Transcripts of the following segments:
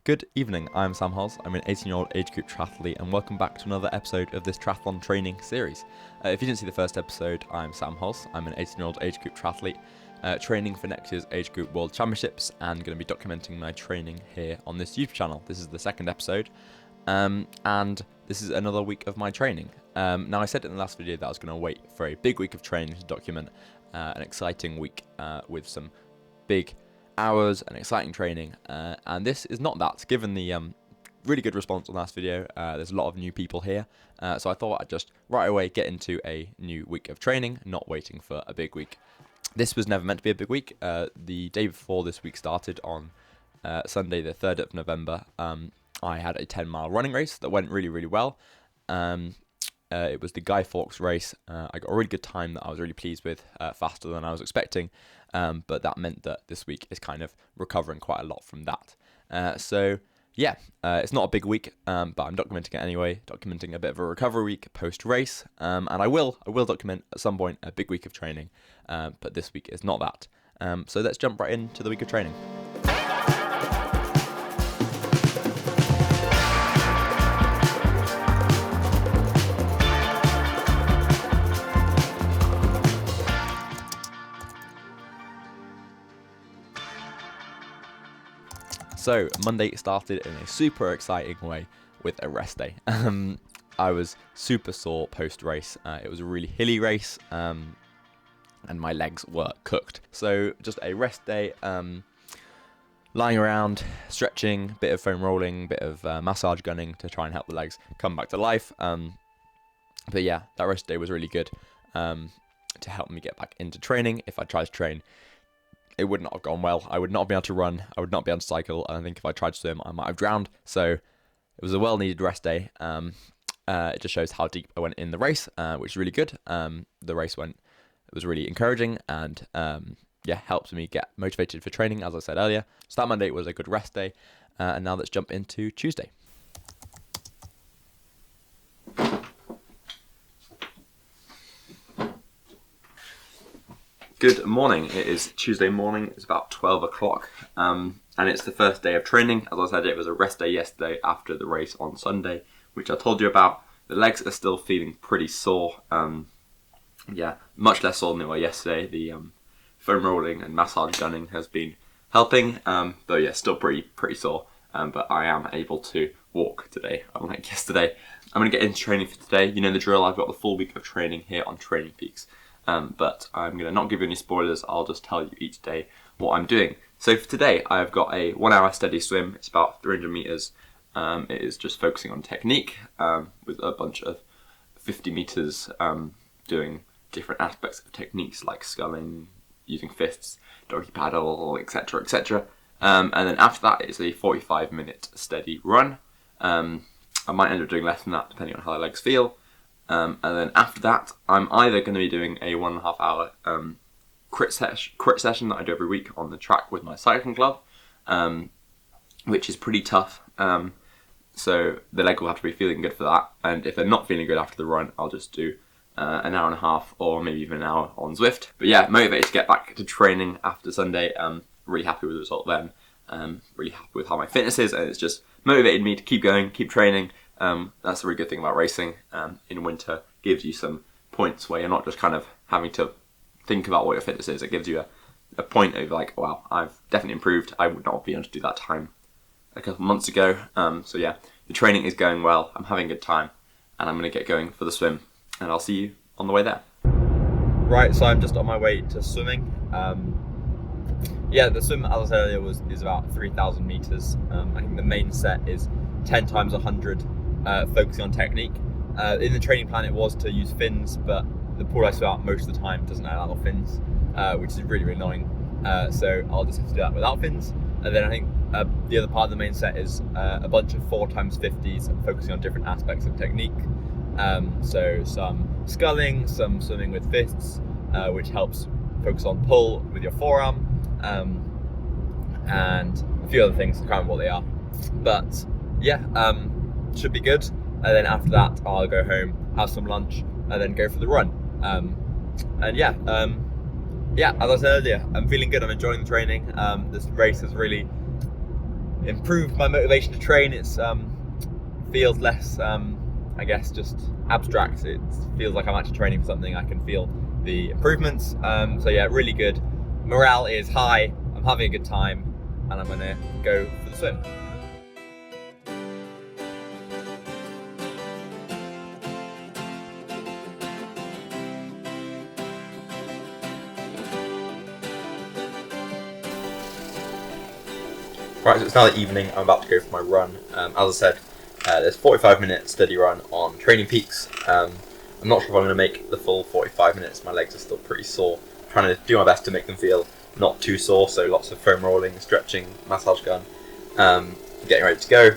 Good evening, I'm Sam Hoss, I'm an 18-year-old age group triathlete, and welcome back to another episode of this triathlon training series. If you didn't see the first episode, I'm Sam Hoss, I'm an 18-year-old age group triathlete, training for next year's age group world championships, and going to be documenting my training here on this YouTube channel. This is the second episode, and this is another week of my training. Now I said in the last video that I was going to wait for a big week of training to document an exciting week with some big hours and exciting training, and this is not that. Given the really good response on last video, there's a lot of new people here, so I thought I'd just right away get into a new week of training, not waiting for a big week. This was never meant to be a big week. The day before this week started on Sunday the 3rd of November, I had a 10-mile running race that went really well. It was the Guy Fawkes race. I got a really good time that I was really pleased with, faster than I was expecting, but that meant that this week is kind of recovering quite a lot from that. It's not a big week, but I'm documenting it anyway, documenting a bit of a recovery week post-race, and I will document at some point a big week of training, but this week is not that. So let's jump right into the week of training. So Monday started in a super exciting way with a rest day. I was super sore post-race. It was a really hilly race, and my legs were cooked. So just a rest day, lying around, stretching, bit of foam rolling, bit of massage gunning to try and help the legs come back to life. But yeah, that rest day was really good to help me get back into training. If I tried to train, it would not have gone well. I would not be able to run. I would not be able to cycle. And I think if I tried to swim, I might have drowned. So it was a well-needed rest day. It just shows how deep I went in the race, which is really good. The race it was really encouraging and helped me get motivated for training, as I said earlier. So that Monday was a good rest day. And now let's jump into Tuesday. Good morning. It is Tuesday morning. It's about 12 o'clock, and it's the first day of training. As I said, it was a rest day yesterday after the race on Sunday, which I told you about. The legs are still feeling pretty sore. Much less sore than they were yesterday. The foam rolling and massage gunning has been helping, though yeah, still pretty sore. But I am able to walk today, unlike yesterday. I'm going to get into training for today. You know the drill. I've got the full week of training here on Training Peaks. But I'm going to not give you any spoilers. I'll just tell you each day what I'm doing. So for today, I've got a 1 hour steady swim. It's about 300 meters. It is just focusing on technique, with a bunch of 50 meters, doing different aspects of techniques like sculling, using fists, doggy paddle, etc, etc. And then after that, it's a 45-minute steady run. I might end up doing less than that depending on how the legs feel. And then after that, I'm either going to be doing a 1.5 hour crit session that I do every week on the track with my cycling club, which is pretty tough. So the leg will have to be feeling good for that. And if they're not feeling good after the run, I'll just do an hour and a half or maybe even an hour on Zwift. But yeah, motivated to get back to training after Sunday. Really happy with the result then. Really happy with how my fitness is, and it's just motivated me to keep going, keep training. That's a really good thing about racing. In winter, gives you some points where you're not just kind of having to think about what your fitness is. It gives you a point of like, wow, I've definitely improved. I would not be able to do that time a couple months ago. So yeah, the training is going well. I'm having a good time, and I'm going to get going for the swim, and I'll see you on the way there. Right, so I'm just on my way to swimming. The swim, as I said earlier, is about 3,000 meters. I think the main set is 10 times 100. Focusing on technique. In the training plan it was to use fins, but the pool I swim out most of the time doesn't allow fins, which is really annoying. So I'll just have to do that without fins. And then I think the other part of the main set is a bunch of 4x50s focusing on different aspects of technique. So some sculling, some swimming with fists, which helps focus on pull with your forearm, and a few other things. I can't remember what they are. But yeah, should be good. And then after that, I'll go home, have some lunch, and then go for the run. As I said earlier, I'm feeling good. I'm enjoying the training. This race has really improved my motivation to train. It's feels less, I guess, just abstract. It feels like I'm actually training for something. I can feel the improvements. So yeah, really good. Morale is high. I'm having a good time, and I'm gonna go for the swim. Right, so it's now the evening. I'm about to go for my run. As I said, there's 45-minute steady run on Training Peaks. I'm not sure if I'm going to make the full 45 minutes. My legs are still pretty sore. I'm trying to do my best to make them feel not too sore, so lots of foam rolling, stretching, massage gun, getting ready to go.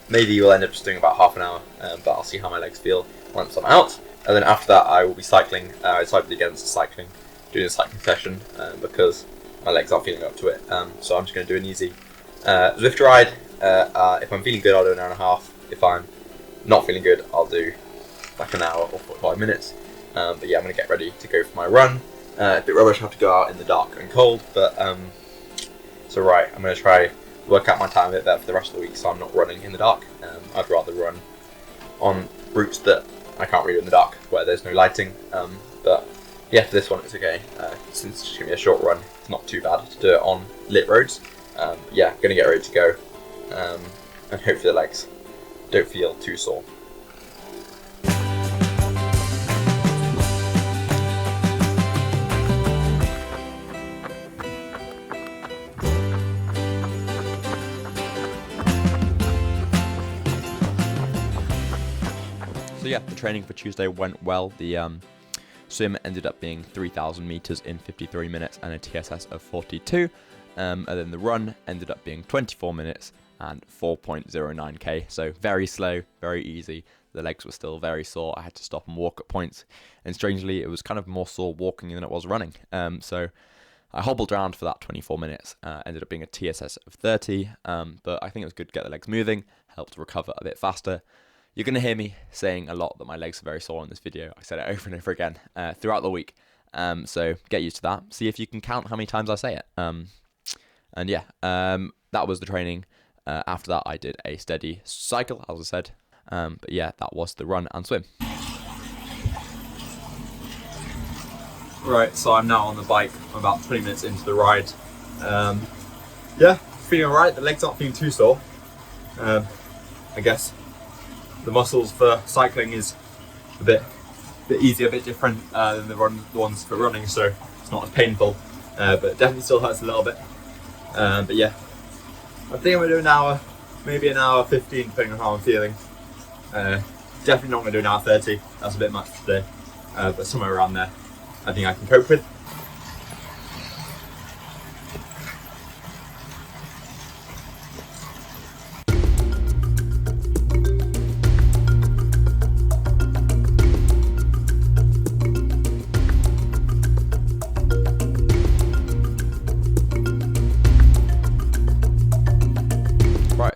Maybe we'll end up just doing about half an hour, but I'll see how my legs feel once I'm out. And then after that, I will be cycling. I decided against cycling, doing a cycling session because my legs aren't feeling up to it. So I'm just going to do an easy Zwift ride. If I'm feeling good, I'll do an hour and a half. If I'm not feeling good, I'll do like an hour or 45 minutes. But yeah, I'm going to get ready to go for my run. A bit rubbish, I have to go out in the dark and cold, but it's alright. I'm going to try work out my time a bit better for the rest of the week so I'm not running in the dark. I'd rather run on routes that I can't read in the dark, where there's no lighting. But yeah, for this one it's okay. Since it's just going to be a short run, it's not too bad to do it on lit roads. Yeah, going to get ready to go, and hopefully the legs don't feel too sore. So yeah, the training for Tuesday went well. The swim ended up being 3,000 meters in 53 minutes and a TSS of 42. And then the run ended up being 24 minutes and 4.09k. So very slow, very easy. The legs were still very sore. I had to stop and walk at points. And strangely, it was kind of more sore walking than it was running. So I hobbled around for that 24 minutes. Ended up being a TSS of 30. But I think it was good to get the legs moving, helped recover a bit faster. You're going to hear me saying a lot that my legs are very sore in this video. I said it over and over again throughout the week. So get used to that. See if you can count how many times I say it. And yeah, that was the training. After that, I did a steady cycle, as I said. But yeah, that was the run and swim. Right, so I'm now on the bike. I'm about 20 minutes into the ride. Yeah, feeling alright. The legs aren't feeling too sore. I guess the muscles for cycling is a bit easier, a bit different than the ones for running, so it's not as painful, but it definitely still hurts a little bit. But yeah, I think I'm going to do an hour, maybe an hour 15, depending on how I'm feeling. Definitely not going to do an hour 30, that's a bit much today, but somewhere around there I think I can cope with.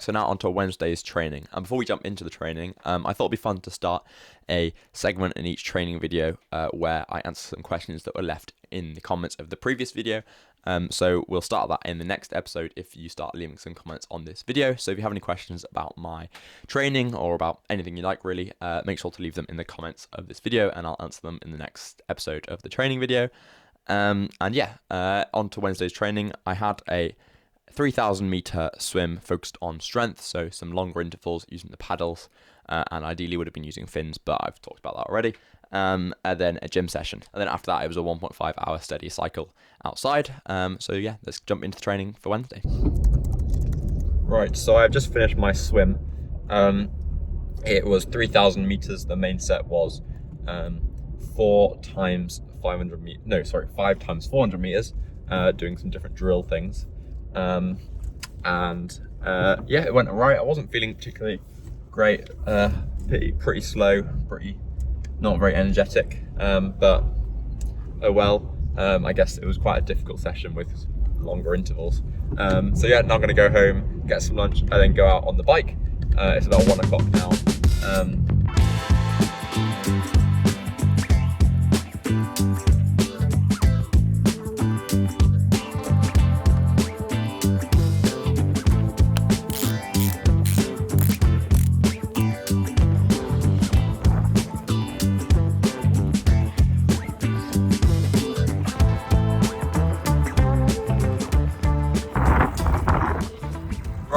So now onto Wednesday's training. And before we jump into the training, I thought it'd be fun to start a segment in each training video where I answer some questions that were left in the comments of the previous video. So we'll start that in the next episode if you start leaving some comments on this video. So if you have any questions about my training or about anything you like really, make sure to leave them in the comments of this video and I'll answer them in the next episode of the training video. And yeah, on to Wednesday's training. I had a 3,000 meter swim focused on strength, so some longer intervals using the paddles, and ideally would have been using fins, but I've talked about that already. And then a gym session, and then after that it was a 1.5 hour steady cycle outside. So yeah, let's jump into the training for Wednesday. Right, so I've just finished my swim. It was 3,000 meters. The main set was 5 times 400 meters, doing some different drill things. Yeah, it went alright. I wasn't feeling particularly great, pretty slow, not very energetic, but oh well. I guess it was quite a difficult session with longer intervals. So yeah, now I'm going to go home, get some lunch, and then go out on the bike. It's about 1 o'clock now.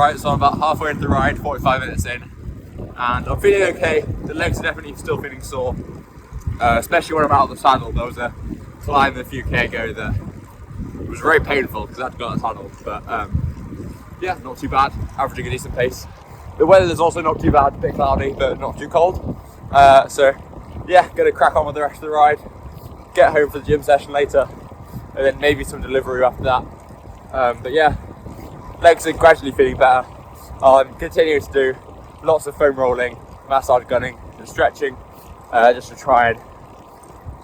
Right, so I'm about halfway into the ride, 45 minutes in, and I'm feeling okay. The legs are definitely still feeling sore, especially when I'm out of the saddle. There was a climb a few K ago that was very painful because I had to go out of the saddle, but yeah, not too bad, averaging a decent pace. The weather is also not too bad, a bit cloudy, but not too cold. So yeah, gonna crack on with the rest of the ride, get home for the gym session later, and then maybe some delivery after that. But yeah, legs are gradually feeling better. I'm continuing to do lots of foam rolling, massage gunning, and stretching, just to try and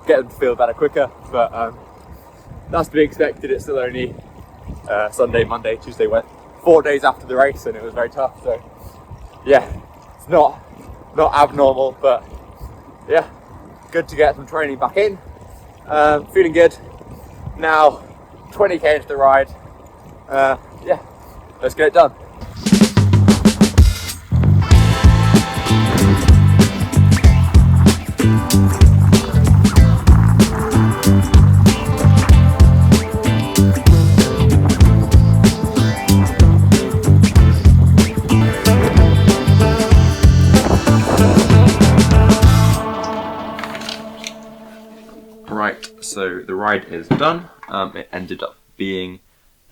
get them to feel better quicker. But that's to be expected. It's still only Sunday, Monday, Tuesday, Wednesday, 4 days after the race, and it was very tough. So yeah, it's not abnormal, but yeah, good to get some training back in. Feeling good. Now 20k into the ride. Yeah, let's get it done. Right, so the ride is done. It ended up being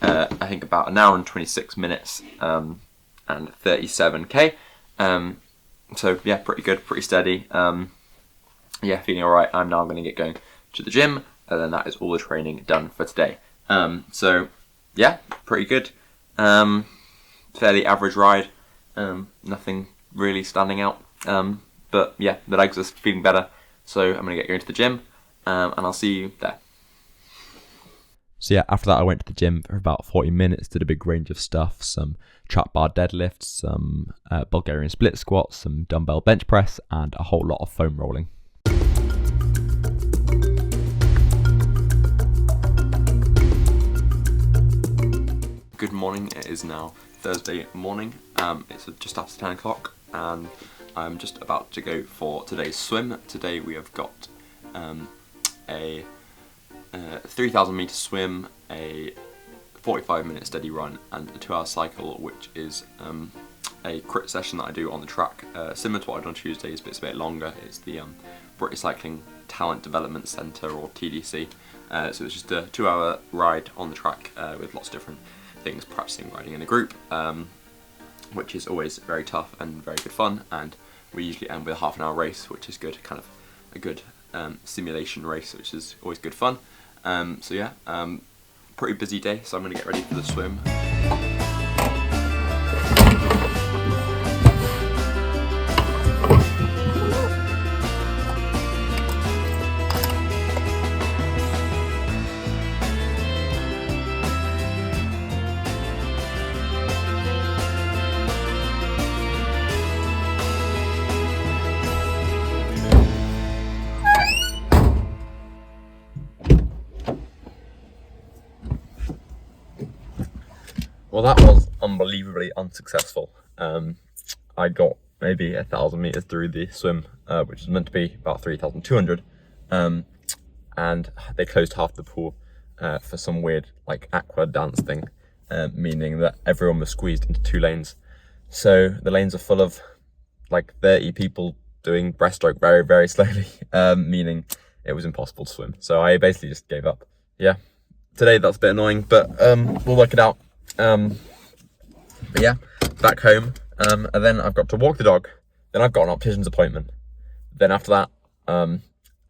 I think about an hour and 26 minutes and 37k. So yeah, pretty good, pretty steady. Yeah, feeling alright. I'm now going to get going to the gym, and then that is all the training done for today. So yeah, pretty good. Fairly average ride. Nothing really standing out. But yeah, the legs are feeling better, so I'm going to get going to the gym, and I'll see you there. So yeah, after that I went to the gym for about 40 minutes, did a big range of stuff, some trap bar deadlifts, some Bulgarian split squats, some dumbbell bench press, and a whole lot of foam rolling. Good morning, it is now Thursday morning. It's just after 10 o'clock, and I'm just about to go for today's swim. Today we have got a 3,000 meter swim, a 45-minute steady run, and a 2-hour cycle, which is a crit session that I do on the track, similar to what I do on Tuesdays, but it's a bit longer. It's the British Cycling Talent Development Centre, or TDC. So it's just a 2-hour ride on the track with lots of different things, practicing riding in a group, which is always very tough and very good fun. And we usually end with a half-an-hour race, which is good, kind of a good simulation race, which is always good fun. So yeah, pretty busy day, so I'm going to get ready for the swim. Well, that was unbelievably unsuccessful. I got maybe 1,000 meters through the swim, which is meant to be about 3,200, and they closed half the pool for some weird like aqua dance thing, meaning that everyone was squeezed into 2 lanes. So the lanes are full of like 30 people doing breaststroke very, very slowly, meaning it was impossible to swim. So I basically just gave up. Yeah, today that's a bit annoying, but we'll work it out. But yeah, back home, and then I've got to walk the dog, then I've got an optician's appointment, then after that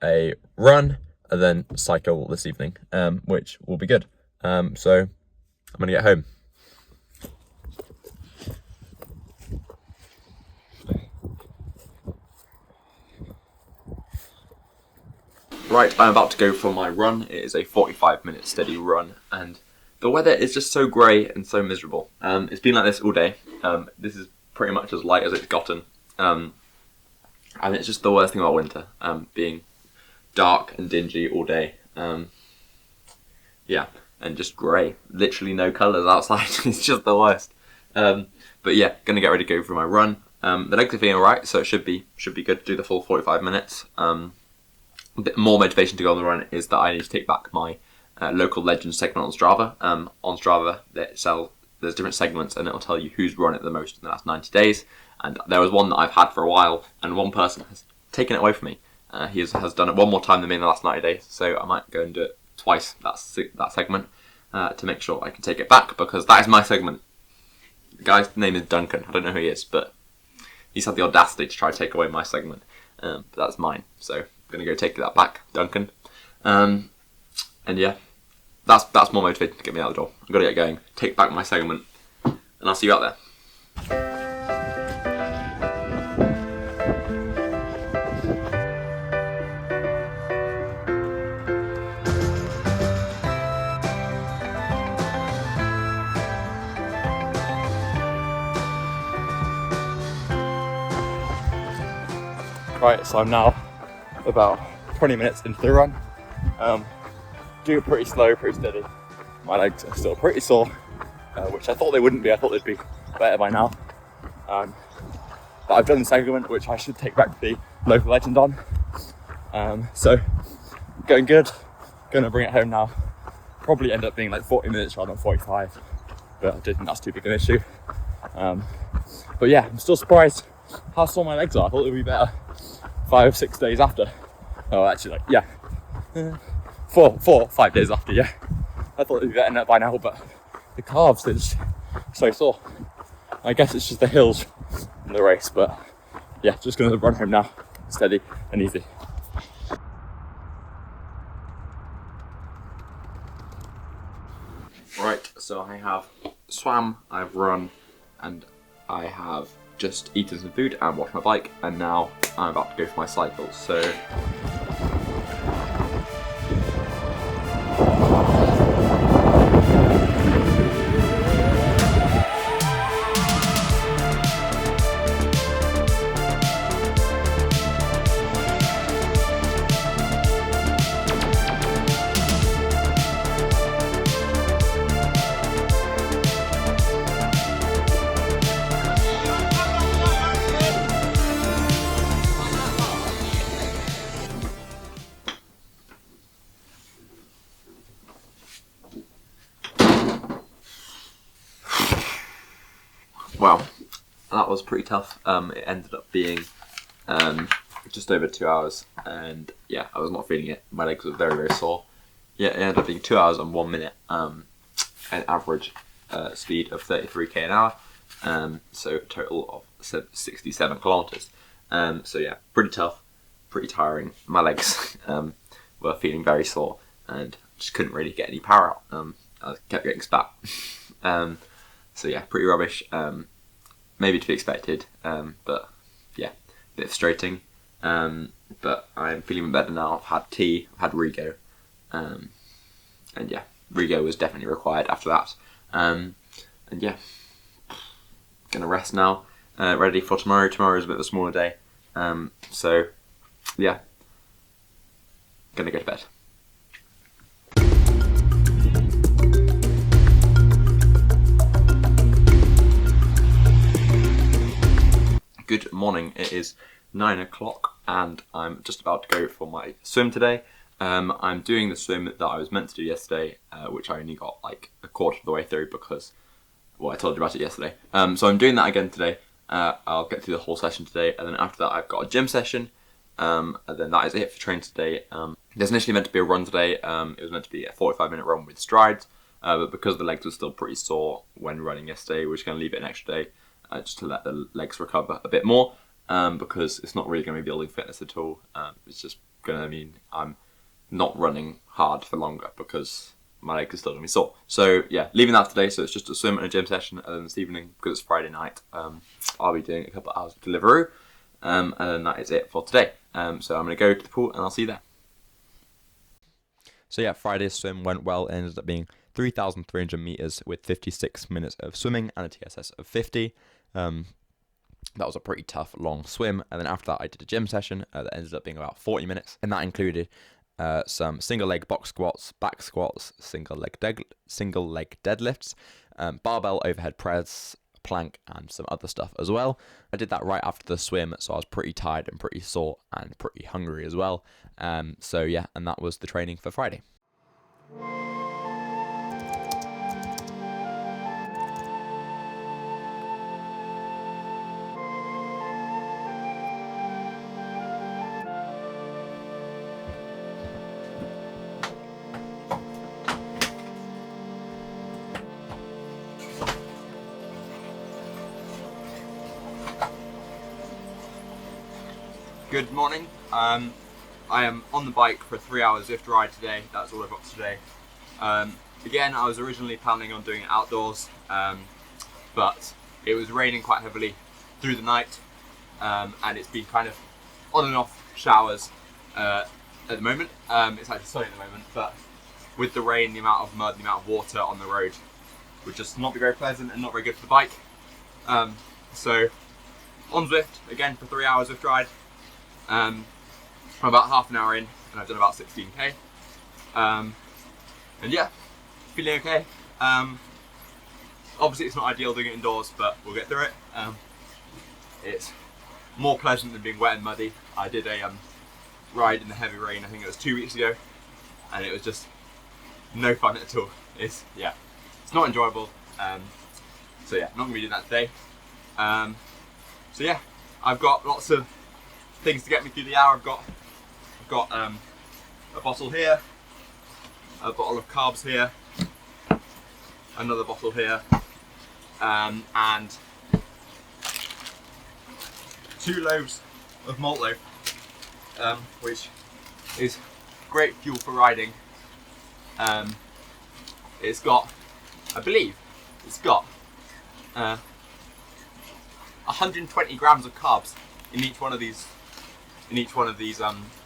a run, and then cycle this evening, which will be good. So I'm gonna get home. Right, I'm about to go for my run. It is a 45-minute steady run, and the weather is just so grey and so miserable. It's been like this all day. This is pretty much as light as it's gotten. And it's just the worst thing about winter, being dark and dingy all day. Yeah, and just grey. Literally no colours outside. It's just the worst. But yeah, gonna get ready to go for my run. The legs are feeling alright, so it should be good to do the full 45 minutes. A bit more motivation to go on the run is that I need to take back my local legend segment on Strava. On Strava, there's there's different segments, and it'll tell you who's run it the most in the last 90 days. And there was one that I've had for a while, and one person has taken it away from me. He has done it one more time than me in the last 90 days, so I might go and do it twice, that segment, to make sure I can take it back, because that is my segment. The guy's name is Duncan. I don't know who he is, but he's had the audacity to try to take away my segment. But that's mine, so I'm going to go take that back, Duncan. And yeah, that's more motivating to get me out the door. I've got to get going, take back my segment, and I'll see you out there. Right, so I'm now about 20 minutes into the run. Do it pretty slow, pretty steady. My legs are still pretty sore, which I thought they wouldn't be. I thought they'd be better by now. But I've done the segment, which I should take back to the local legend on. So, going good. Gonna bring it home now. Probably end up being like 40 minutes rather than 45, but I don't think that's too big an issue. But yeah, I'm still surprised how sore my legs are. I thought it would be better 5-6 days after. Oh, actually, 4-5 days after, yeah. I thought it'd be better by now, but the calves are just so sore. I guess it's just the hills in the race, but yeah, just gonna run home now, steady and easy. Right, so I have swam, I've run, and I have just eaten some food and washed my bike, and now I'm about to go for my cycle. So wow, that was pretty tough. It ended up being just over 2 hours, and yeah, I was not feeling it. My legs were very, very sore. Yeah, it ended up being 2 hours and 1 minute, an average speed of 33k an hour, so a total of 67 kilometers. So yeah, pretty tough, pretty tiring. My legs were feeling very sore, and just couldn't really get any power out. I kept getting spat. So yeah, pretty rubbish. Maybe to be expected, but yeah, a bit frustrating. But I'm feeling better now. I've had tea, I've had Rego, and yeah, Rego was definitely required after that. And yeah, gonna rest now, ready for tomorrow. Tomorrow is a bit of a smaller day, so yeah, gonna go to bed. Good morning, it is 9 o'clock and I'm just about to go for my swim today. I'm doing the swim that I was meant to do yesterday, which I only got like a quarter of the way through because, well, I told you about it yesterday. So I'm doing that again today. I'll get through the whole session today, and then after that I've got a gym session, and then that is it for training today. There's initially meant to be a run today. It was meant to be a 45-minute run with strides, but because the legs were still pretty sore when running yesterday, we're just going to leave it an extra day. Just to let the legs recover a bit more, because it's not really going to be building fitness at all. It's just going to mean I'm not running hard for longer because my legs are still going to be sore. So yeah, leaving that today, so it's just a swim and a gym session, and then this evening, because it's Friday night, I'll be doing a couple of hours of Deliveroo, and then that is it for today. So I'm going to go to the pool and I'll see you there. So yeah, Friday's swim went well. It ended up being 3,300 meters with 56 minutes of swimming and a TSS of 50. That was a pretty tough long swim, and then after that I did a gym session that ended up being about 40 minutes, and that included some single leg box squats, back squats, single leg deadlifts, barbell overhead press, plank, and some other stuff as well. I did that right after the swim, so I was pretty tired and pretty sore and pretty hungry as well. So yeah, and that was the training for Friday. Good morning. I am on the bike for a 3-hour Zwift ride today. That's all I've got today. Again, I was originally planning on doing it outdoors, but it was raining quite heavily through the night, and it's been kind of on and off showers at the moment. It's actually sunny at the moment, but with the rain, the amount of mud, the amount of water on the road would just not be very pleasant and not very good for the bike. So on Zwift, again for 3 hours Zwift ride. I'm about half an hour in and I've done about 16k. And yeah, feeling okay. Obviously it's not ideal doing it indoors, but we'll get through it. It's more pleasant than being wet and muddy. I did a ride in the heavy rain, I think it was 2 weeks ago, and it was just no fun at all. It's not enjoyable. So yeah, not gonna be doing that today. So yeah, I've got lots of things to get me through the hour. I've got a bottle here, a bottle of carbs here, another bottle here, and 2 loaves of malt loaf, which is great fuel for riding. It's got, I believe, it's got 120 grams of carbs in each one of these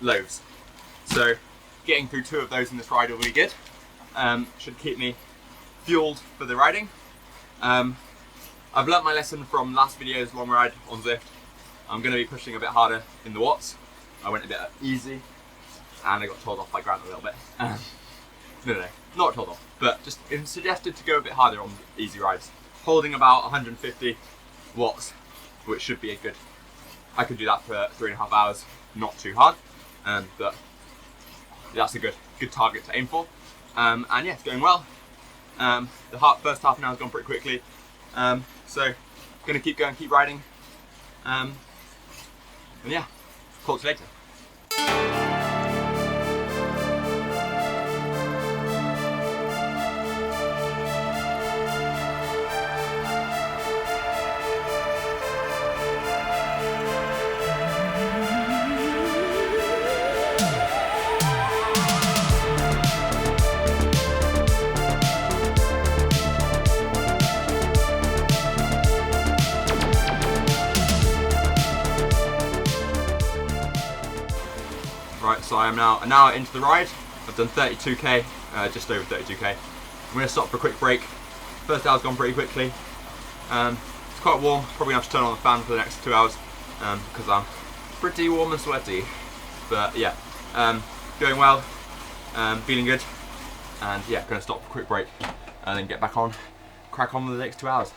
loaves. So getting through 2 of those in this ride will be good. Should keep me fueled for the riding. I've learnt my lesson from last video's long ride on Zwift. I'm going to be pushing a bit harder in the watts. I went a bit easy and I got told off by Grant a little bit. No, not told off, but just suggested to go a bit harder on easy rides. Holding about 150 watts, which should be a good, I could do that for 3.5 hours, not too hard, but that's a good target to aim for. And yeah, it's going well. The first half an hour has gone pretty quickly, so gonna keep going, keep riding, and yeah, talk to you later. Right, so I am now an hour into the ride. I've done 32k, just over 32k. I'm going to stop for a quick break. First hour's gone pretty quickly. It's quite warm, probably going to have to turn on the fan for the next 2 hours because I'm pretty warm and sweaty. But yeah, going well, feeling good, and yeah, going to stop for a quick break and then get back on, crack on with the next 2 hours.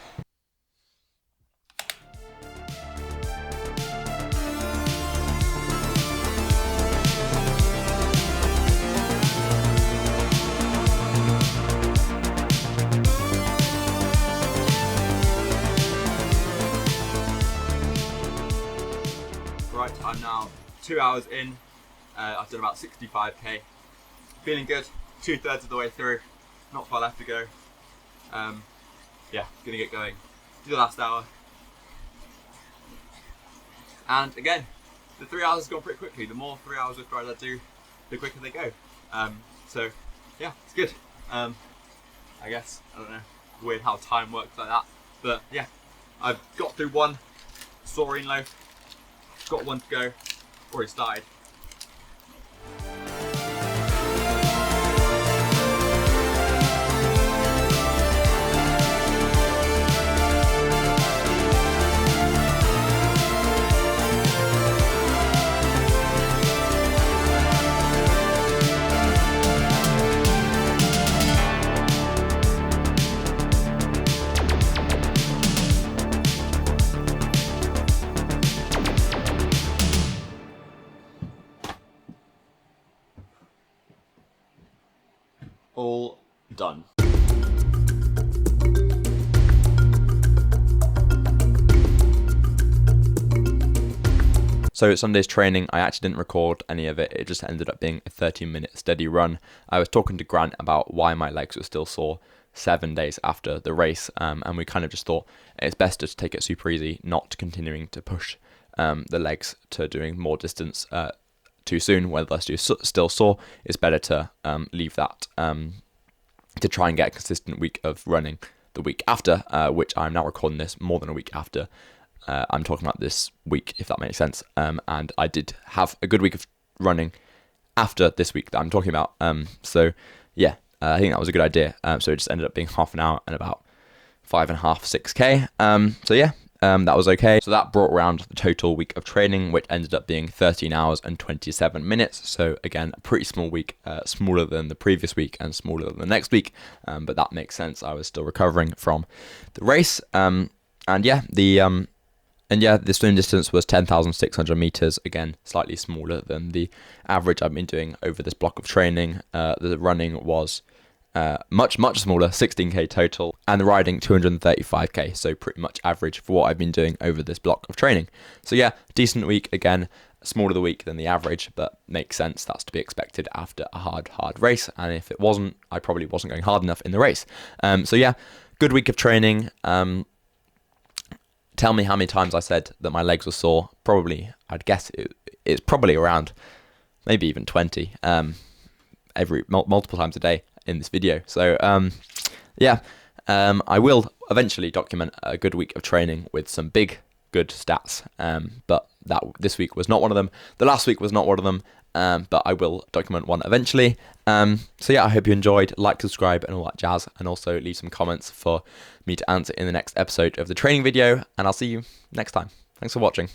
Right, I'm now 2 hours in. I've done about 65k. Feeling good. 2/3 of the way through. Not far left to go. Yeah, gonna get going. Do the last hour. And again, the 3 hours has gone pretty quickly. The more 3 hours of ride I do, the quicker they go. So yeah, it's good. I guess, I don't know, weird how time works like that. But yeah, I've got through 1 saurine loaf. Got 1 to go, already started. All done. So Sunday's training, I actually didn't record any of it. It just ended up being a 30-minute steady run. I was talking to Grant about why my legs were still sore 7 days after the race, and we kind of just thought it's best to take it super easy, not continuing to push the legs to doing more distance too soon, whether they're still sore, it's better to leave that to try and get a consistent week of running the week after, which I'm now recording this more than a week after. I'm talking about this week, if that makes sense. And I did have a good week of running after this week that I'm talking about. So yeah, I think that was a good idea. So it just ended up being half an hour and about 5.5, 6K. So yeah, that was okay. So that brought around the total week of training, which ended up being 13 hours and 27 minutes. So again, a pretty small week, smaller than the previous week and smaller than the next week. But that makes sense. I was still recovering from the race. And yeah, the swim distance was 10,600 meters. Again, slightly smaller than the average I've been doing over this block of training. The running was much smaller, 16k total, and the riding 235k, so pretty much average for what I've been doing over this block of training. So yeah, decent week. Again, smaller the week than the average, but makes sense. That's to be expected after a hard race, and if it wasn't, I probably wasn't going hard enough in the race. So yeah, good week of training. Tell me how many times I said that my legs were sore. Probably, I'd guess it's probably around maybe even 20 multiple times a day in this video. So I will eventually document a good week of training with some big good stats, but this week was not one of them. The last week was not one of them, but I will document one eventually. So yeah, I hope you enjoyed. Like, subscribe and all that jazz, and also leave some comments for me to answer in the next episode of the training video, and I'll see you next time. Thanks for watching.